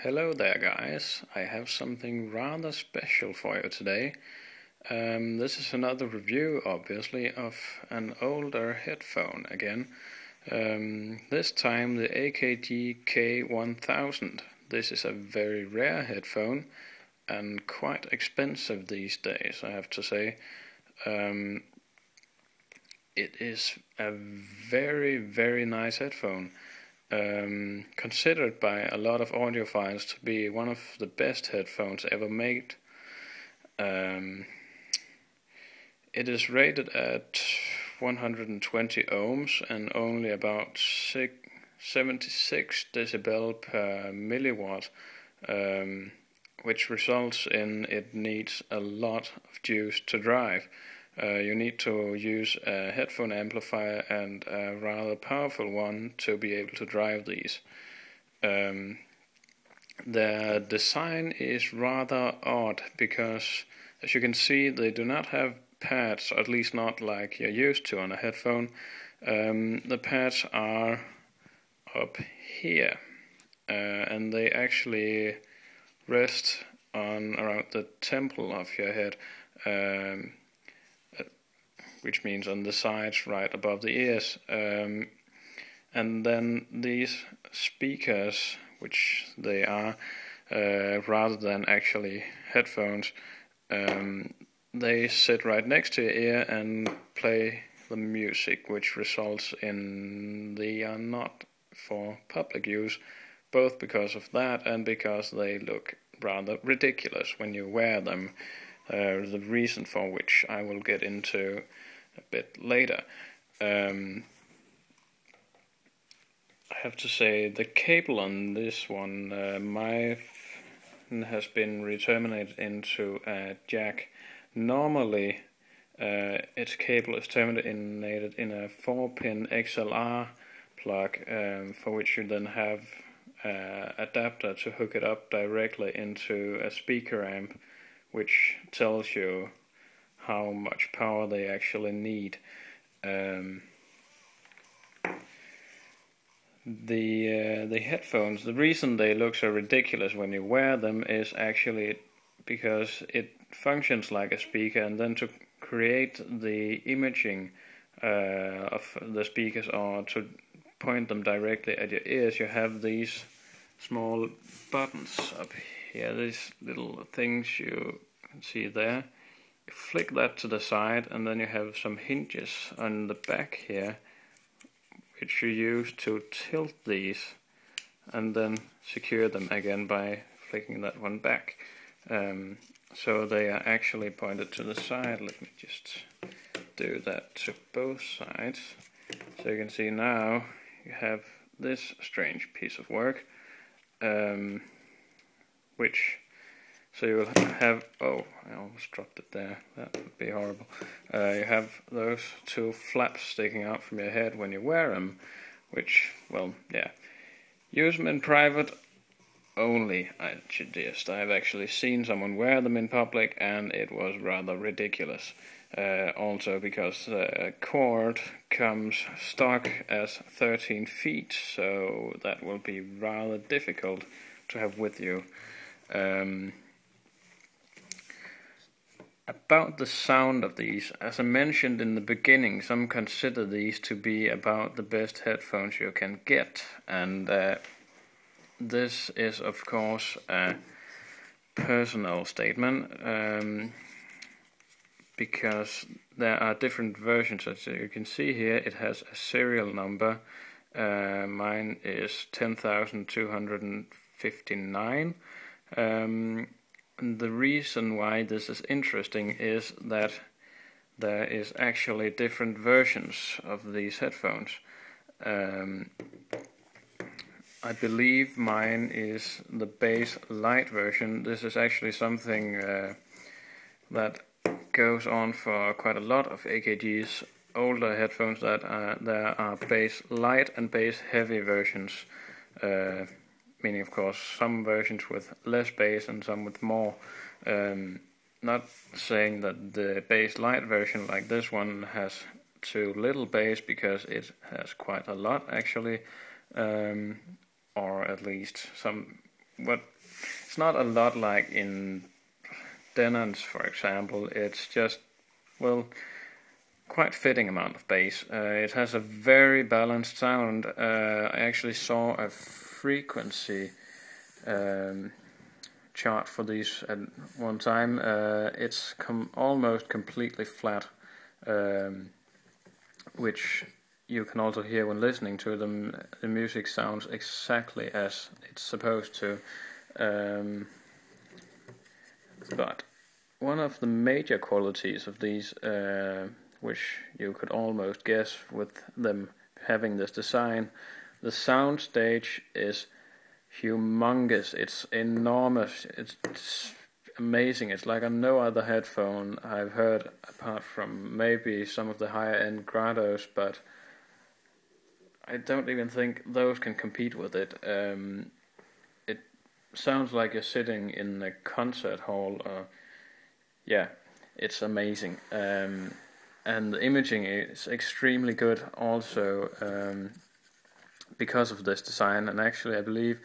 Hello there guys, I have something rather special for you today. This is another review, obviously, of an older headphone again. This time the AKG K1000. This is a very rare headphone and quite expensive these days, I have to say. It is a very nice headphone. Considered by a lot of audiophiles to be one of the best headphones ever made. It is rated at 120 ohms and only about 76 decibel per milliwatt, which results in it needs a lot of juice to drive. You need to use a headphone amplifier and a rather powerful one to be able to drive these. The design is rather odd because, as you can see, they do not have pads, or at least not like you're used to on a headphone. The pads are up here, and they actually rest on around the temple of your head. Which means on the sides right above the ears. And then these speakers, which they are, rather than actually headphones, they sit right next to your ear and play the music, which results in they are not for public use, both because of that and because they look rather ridiculous when you wear them. The reason for which I will get into a bit later. I have to say the cable on this one, mine has been re-terminated into a jack. Normally its cable is terminated in a 4-pin XLR plug, for which you then have an adapter to hook it up directly into a speaker amp, which tells you how much power they actually need. The headphones, the reason they look so ridiculous when you wear them is actually because it functions like a speaker, and then to create the imaging of the speakers, or to point them directly at your ears, you have these small buttons up here, these little things you can see there. You flick that to the side, and then you have some hinges on the back here, which you use to tilt these and then secure them again by flicking that one back. So they are actually pointed to the side. Let me just do that to both sides. So you can see now you have this strange piece of work, so you will have, oh, I almost dropped it there, that would be horrible. You have those two flaps sticking out from your head when you wear them, which, well, yeah. Use them in private only, I suggest. I have actually seen someone wear them in public, and it was rather ridiculous. Also because the cord comes stock as 13 feet, so that will be rather difficult to have with you. About the sound of these, as I mentioned in the beginning, some consider these to be about the best headphones you can get, and this is of course a personal statement, because there are different versions. As you can see here, it has a serial number. Mine is 10,259. The reason why this is interesting is that there is actually different versions of these headphones. I believe mine is the bass light version. This is actually something that goes on for quite a lot of AKG's older headphones, that there are bass light and bass heavy versions. Meaning, of course, some versions with less bass and some with more. Not saying that the bass light version like this one has too little bass, because it has quite a lot actually, or at least some it's not a lot like in Denon's, for example. It's just, well, quite fitting amount of bass. It has a very balanced sound. I actually saw a frequency chart for these at one time. It's almost completely flat, which you can also hear when listening to them. The music sounds exactly as it's supposed to. But one of the major qualities of these, which you could almost guess with them having this design, the Soundstage is humongous. It's enormous. It's amazing. It's like on no other headphone I've heard, apart from maybe some of the higher end Grados, but I don't even think those can compete with it. It sounds like you're sitting in a concert hall. Yeah, it's amazing. And the imaging is extremely good also, because of this design. And actually, I believe,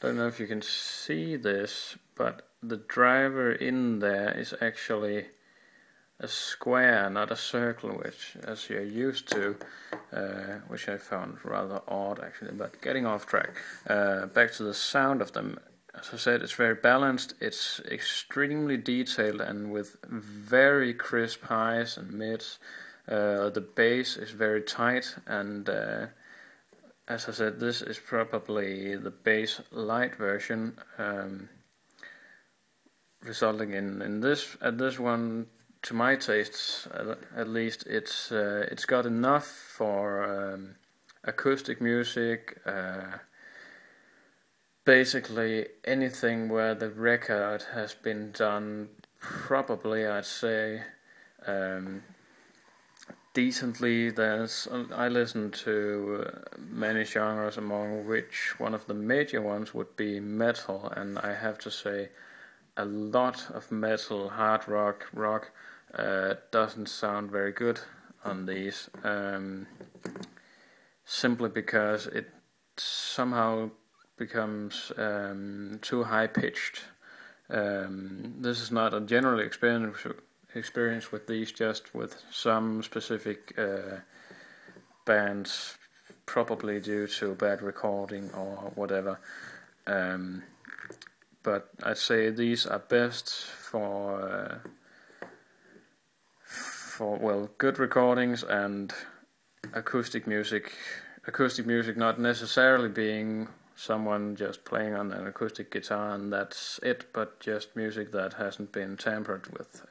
don't know if you can see this, but the driver in there is actually a square, not a circle, which, as you're used to, which I found rather odd actually. But getting off track, back to the sound of them. As I said, it's very balanced. It's extremely detailed and with very crisp highs and mids. The bass is very tight, and as I said, this is probably the bass light version, resulting in this one. To my tastes, at least, it's got enough for acoustic music. Basically anything where the record has been done, probably I'd say decently. I listen to many genres, among which one of the major ones would be metal, and I have to say a lot of metal, hard rock doesn't sound very good on these, simply because it somehow becomes too high pitched. This is not a general experience with these, just with some specific bands, probably due to bad recording or whatever. But I'd say these are best for well, good recordings and acoustic music. Acoustic music not necessarily being someone just playing on an acoustic guitar and that's it, but just music that hasn't been tampered with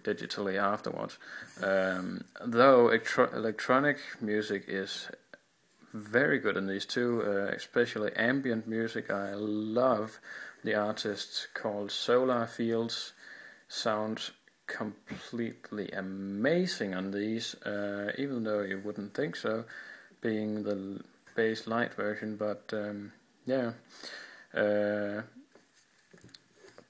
digitally afterwards. Though electronic music is very good in these too, especially ambient music. I love the artist called Solar Fields. Sounds completely amazing on these, even though you wouldn't think so, being the bass light version. But yeah,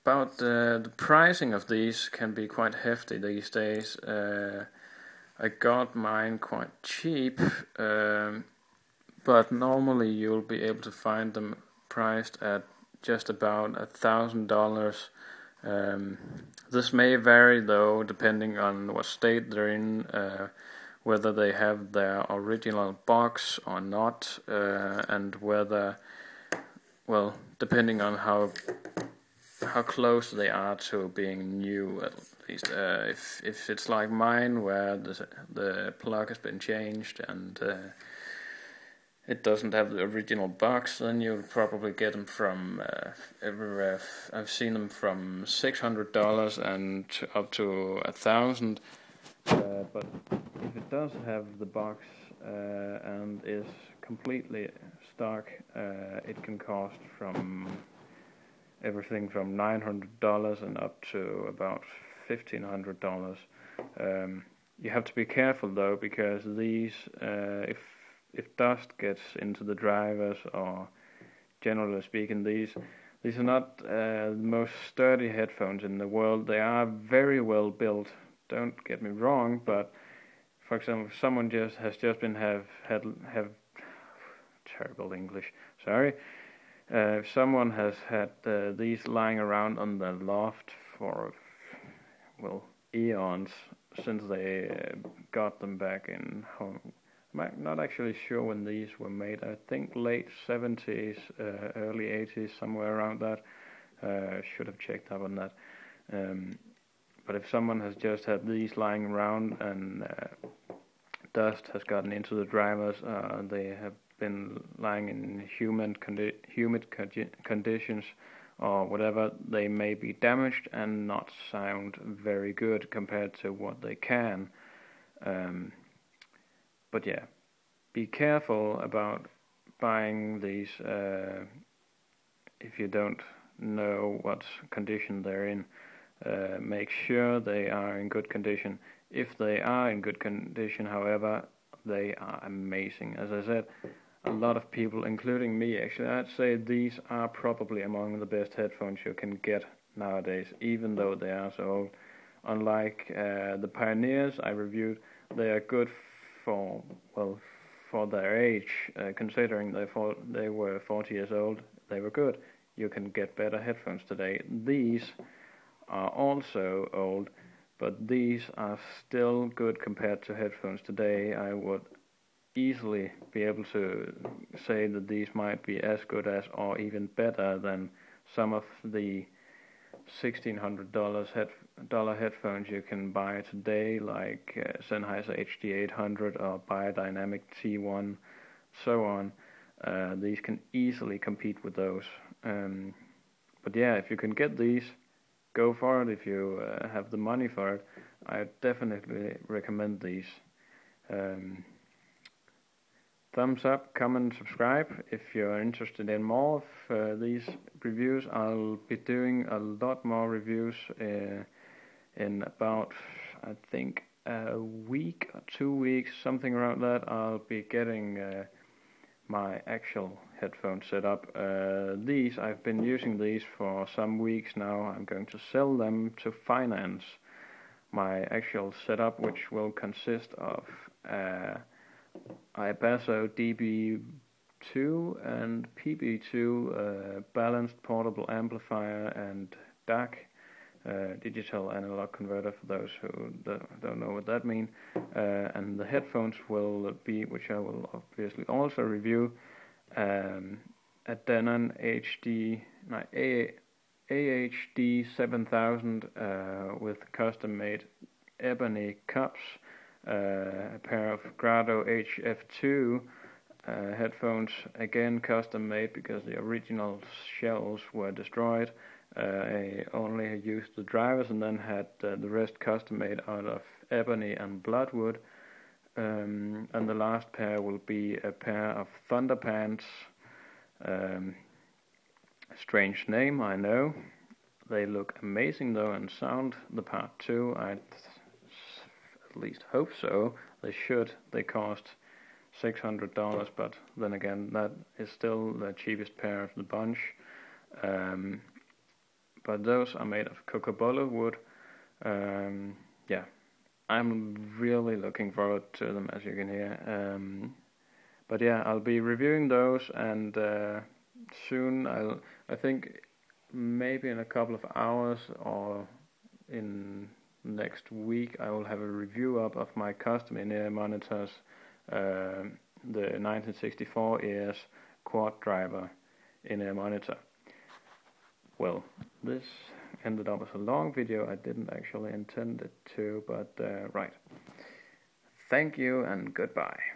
about the pricing of these can be quite hefty these days. I got mine quite cheap, but normally you'll be able to find them priced at just about $1,000. This may vary though, depending on what state they're in, whether they have their original box or not, and whether, well, depending on how close they are to being new, at least. If it's like mine, where the plug has been changed and it doesn't have the original box, then you'll probably get them from everywhere. I've seen them from $600 and up to $1,000. But if it does have the box and is completely stock, it can cost from everything from $900 and up to about $1,500. You have to be careful though, because these, if dust gets into the drivers, or generally speaking, these are not the most sturdy headphones in the world. They are very well built, don't get me wrong, but for example, if someone have terrible English, sorry. If someone has had these lying around on the loft for, well, eons, since they got them back in, I'm not actually sure when these were made. I think late 70s, early 80s, somewhere around that. Should have checked up on that. But if someone has just had these lying around and dust has gotten into the drivers, they have been lying in humid conditions or whatever, they may be damaged and not sound very good compared to what they can. But yeah, be careful about buying these if you don't know what condition they're in. Make sure they are in good condition. If they are in good condition, however, they are amazing. As I said, a lot of people, including me actually, I'd say these are probably among the best headphones you can get nowadays, even though they are so old. Unlike the Pioneers I reviewed, they are good for, well, for their age, considering they were 40 years old, they were good. You can get better headphones today. These are also old, but these are still good compared to headphones today. I would easily be able to say that these might be as good as or even better than some of the $1,600 headphones you can buy today, like Sennheiser HD-800 or Biodynamic T1, so on. These can easily compete with those. But yeah, if you can get these, go for it. If you have the money for it, I definitely recommend these. Thumbs up, comment, subscribe if you're interested in more of these reviews. I'll be doing a lot more reviews in about, I think, a week or 2 weeks, something around that. I'll be getting my actual headphone set up. I've been using these for some weeks now. I'm going to sell them to finance my actual setup, which will consist of iBasso DB2 and PB2 balanced portable amplifier and DAC, digital analog converter for those who don't know what that means. And the headphones will be, which I will obviously also review, a Denon AKG 7000 with custom-made ebony cups, a pair of Grado HF2 headphones, again custom made because the original shells were destroyed. I only used the drivers and then had the rest custom made out of ebony and bloodwood. And the last pair will be a pair of Thunderpants. Strange name, I know. They look amazing though and sound the part too. I at least hope so. They should. They cost $600, but then again, that is still the cheapest pair of the bunch. But those are made of cocobolo wood. Yeah, I'm really looking forward to them, as you can hear. But yeah, I'll be reviewing those, and soon I think maybe in a couple of hours or in next week I will have a review up of my custom in-ear monitors, the 1964 ears quad driver in-ear monitor. Well, this ended up as a long video. I didn't actually intend it to, but right. Thank you and goodbye.